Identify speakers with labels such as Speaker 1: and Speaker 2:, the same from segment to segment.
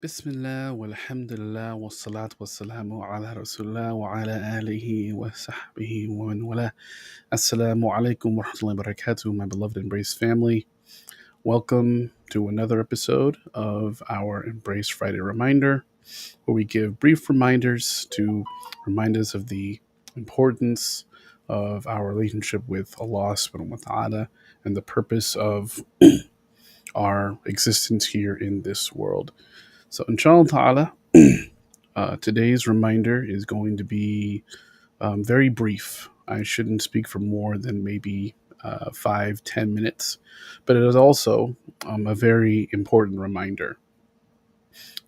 Speaker 1: Bismillah walhamdulillah wassalatu wassalamu ala rasulullah wa ala alihi wa sahbihi wa man wala. Assalamu alaikum wa rahmatullahi wa barakatuh, my beloved Embrace family. Welcome to another episode of our Embrace Friday Reminder, where we give brief reminders to remind us of the importance of our relationship with Allah subhanahu wa ta'ala and the purpose of our existence here in this world. So, inshallah ta'ala, today's reminder is going to be very brief. I shouldn't speak for more than maybe 5-10 minutes, but it is also a very important reminder.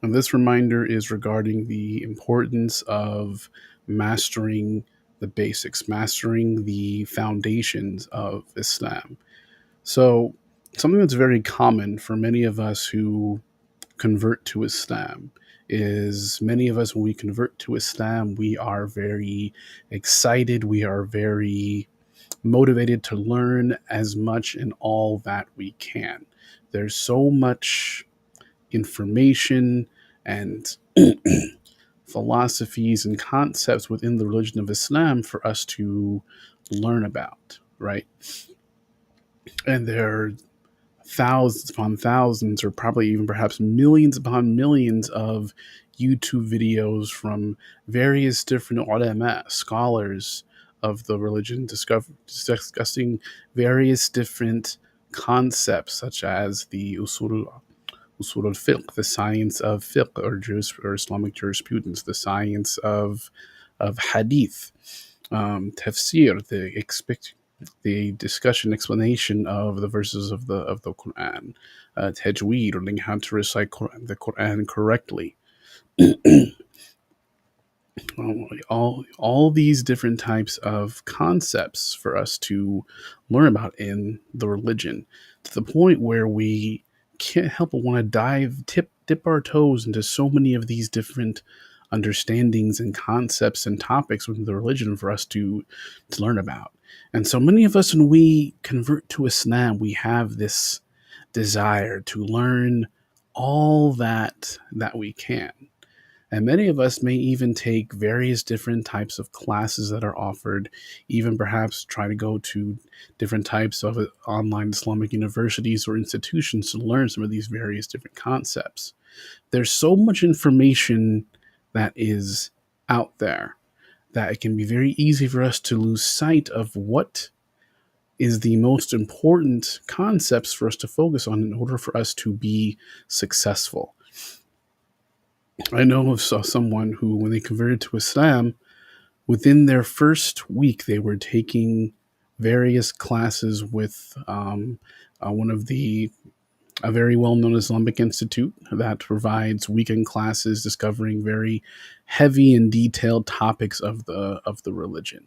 Speaker 1: And this reminder is regarding the importance of mastering the basics, mastering the foundations of Islam. So, something that's very common for many of us who convert to Islam is many of us, when we convert to Islam, we are very excited. We are very motivated to learn as much and all that we can. There's so much information and philosophies and concepts within the religion of Islam for us to learn about, right? And there are thousands upon thousands, or probably even perhaps millions upon millions of YouTube videos from various different ulama, scholars of the religion, discussing various different concepts, such as the usul al-fiqh, the science of fiqh, or Islamic jurisprudence, the science of hadith, tafsir, the discussion explanation of the verses of the Quran, tajweed, or learning how to recite the Quran correctly. all these different types of concepts for us to learn about in the religion, to the point where we can't help but want to dip our toes into so many of these different understandings and concepts and topics within the religion for us to learn about. And so many of us, when we convert to Islam, we have this desire to learn all that we can. And many of us may even take various different types of classes that are offered, even perhaps try to go to different types of online Islamic universities or institutions to learn some of these various different concepts. There's so much information that is out there that it can be very easy for us to lose sight of what is the most important concepts for us to focus on in order for us to be successful. I know of someone who, when they converted to Islam, within their first week, they were taking various classes with one of a very well-known Islamic institute that provides weekend classes discovering very heavy and detailed topics of the religion,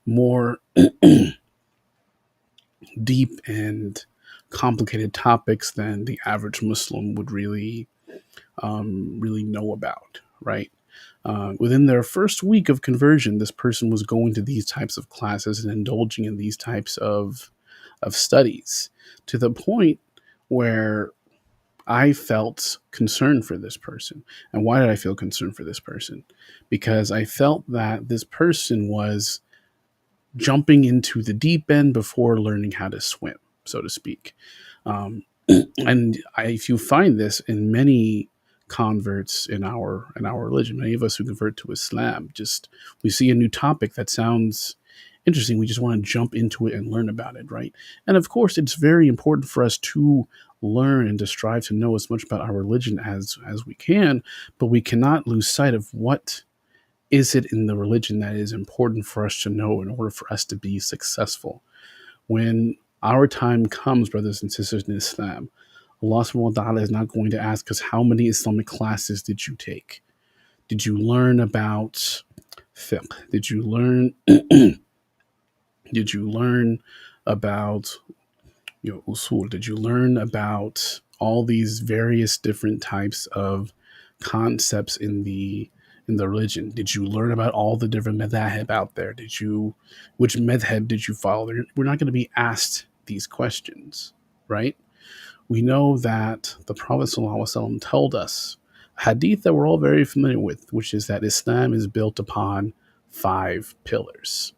Speaker 1: more deep and complicated topics than the average Muslim would really know about, right? Within their first week of conversion, this person was going to these types of classes and indulging in these types of studies, to the point where I felt concern for this person. And why did I feel concerned for this person? Because I felt that this person was jumping into the deep end before learning how to swim, so to speak. Um, if you find this in many converts in our religion, many of us who convert to Islam, just we see a new topic that sounds interesting, we just want to jump into it and learn about it, right? And of course, it's very important for us to learn and to strive to know as much about our religion as we can, but we cannot lose sight of what is it in the religion that is important for us to know in order for us to be successful. When our time comes, brothers and sisters in Islam, Allah subhanahu wa ta'ala is not going to ask us, how many Islamic classes did you take? Did you learn about fiqh? Did you learn did you learn about usul? Did you learn about all these various different types of concepts in the religion? Did you learn about all the different madhab out there? Which madhab did you follow? We're not going to be asked these questions, right? We know that the Prophet ﷺ told us Hadith that we're all very familiar with, which is that Islam is built upon 5 pillars.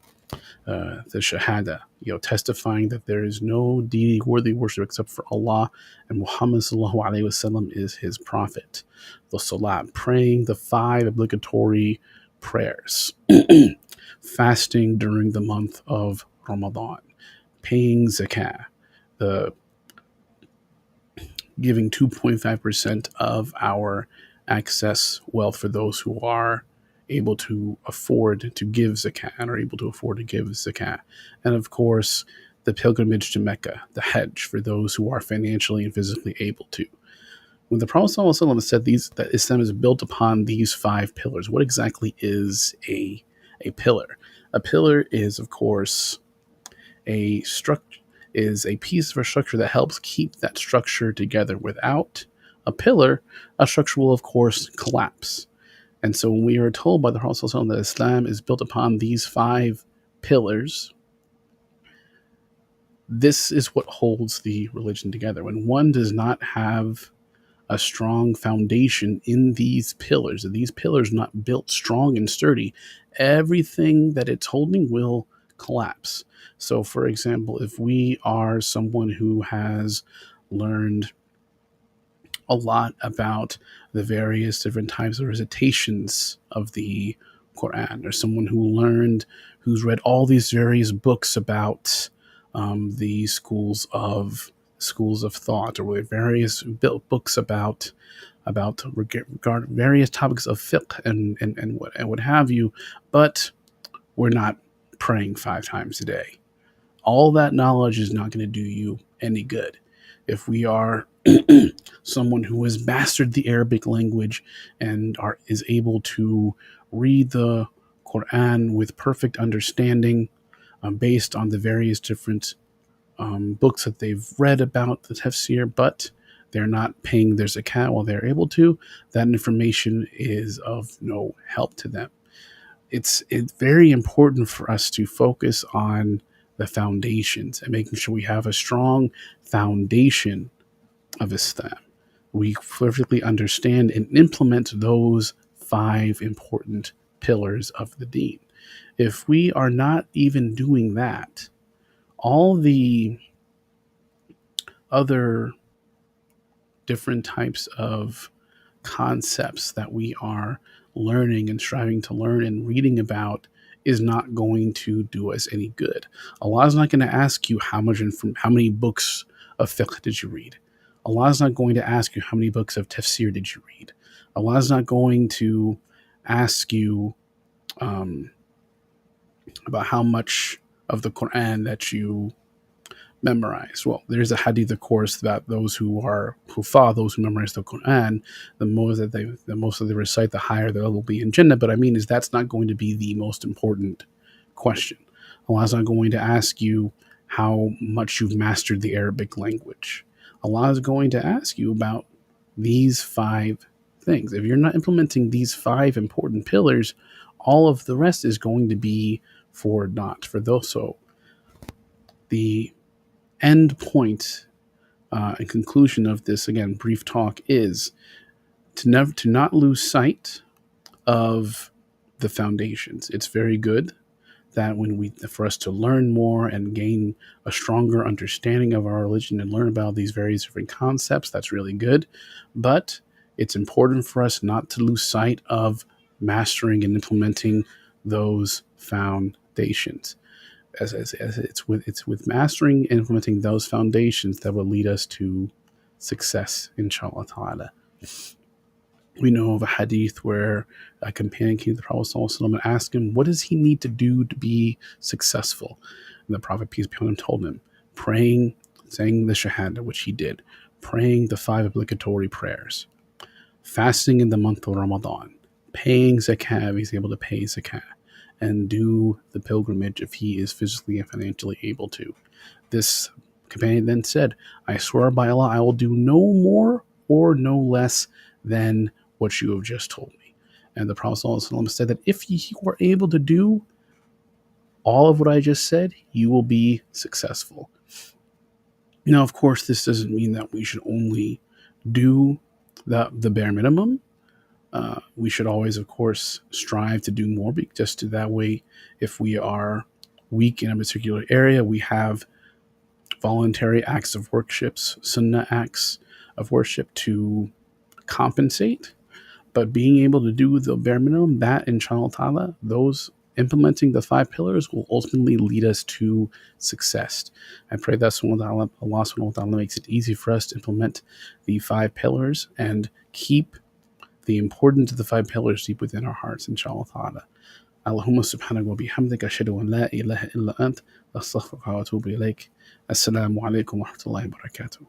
Speaker 1: The Shahada, testifying that there is no deity worthy worship except for Allah, and Muhammad sallallahu alaihi wasallam is his prophet. The Salat, praying the 5 obligatory prayers. Fasting during the month of Ramadan. Paying zakah, the giving 2.5% of our excess wealth for those who are able to afford to give zakat and are able to afford to give zakat. And of course, the pilgrimage to Mecca, the Hajj, for those who are financially and physically able to. When the Prophet ﷺ said that Islam is built upon these 5 pillars, what exactly is a pillar? A pillar is, of course, a structure is a piece of a structure that helps keep that structure together. Without a pillar, a structure will of course collapse. And so when we are told by the Prophet ﷺ that Islam is built upon these 5 pillars, this is what holds the religion together. When one does not have a strong foundation in these pillars, and these pillars not built strong and sturdy, everything that it's holding will collapse. So, for example, if we are someone who has learned a lot about the various different types of recitations of the Quran, or someone who's read all these various books about the schools of thought, or various books about various topics of fiqh and what have you, but we're not praying 5 times a day. All that knowledge is not going to do you any good. If we are someone who has mastered the Arabic language and is able to read the Quran with perfect understanding, based on the various different books that they've read about the tafsir, but they're not paying their zakat while they're able to, that information is of no help to them. It's very important for us to focus on the foundations and making sure we have a strong foundation of Islam. We perfectly understand and implement those 5 important pillars of the deen. If we are not even doing that, all the other different types of concepts that we are learning and striving to learn and reading about is not going to do us any good. Allah is not going to ask you how many books of fiqh did you read. Allah is not going to ask you how many books of tafsir did you read. Allah is not going to ask you about how much of the Quran that you memorize. Well, there's a hadith, of course, that those who memorize the Quran, the most that they recite, the higher they will be in Jannah. But I mean, that's not going to be the most important question. Allah is not going to ask you how much you've mastered the Arabic language. Allah is going to ask you about these 5 things. If you're not implementing these 5 important pillars, all of the rest is going to be for naught. For those, so the end point and conclusion of this, again, brief talk, is to not lose sight of the foundations. It's very good that for us to learn more and gain a stronger understanding of our religion and learn about these various different concepts, that's really good. But it's important for us not to lose sight of mastering and implementing those foundations. As it's with mastering and implementing those foundations that will lead us to success, inshallah ta'ala. We know of a hadith where a companion came to the Prophet ﷺ and asked him, what does he need to do to be successful? And the Prophet, peace be upon him, told him, praying, saying the Shahada, which he did, praying the 5 obligatory prayers, fasting in the month of Ramadan, paying zakah if he's able to pay zakah, and do the pilgrimage if he is physically and financially able to. This companion then said, I swear by Allah, I will do no more or no less than what you have just told me. And the Prophet ﷺ said that if you are able to do all of what I just said, you will be successful. Now, of course, this doesn't mean that we should only do the bare minimum. We should always, of course, strive to do more, just to that way, if we are weak in a particular area, we have voluntary acts of worships, sunnah acts of worship to compensate. But being able to do the bare minimum, that inshallah ta'ala, those implementing the five pillars will ultimately lead us to success. I pray that Allah subhanahu wa ta'ala makes it easy for us to implement the five pillars and keep the importance of the five pillars deep within our hearts, inshallah ta'ala. Allahumma subhanahu wa bihamdika ashhadu an la ilaha illa ant astaghfiruka wa atubu ilayk. Assalamu alaikum wa rahmatullahi wa barakatuh.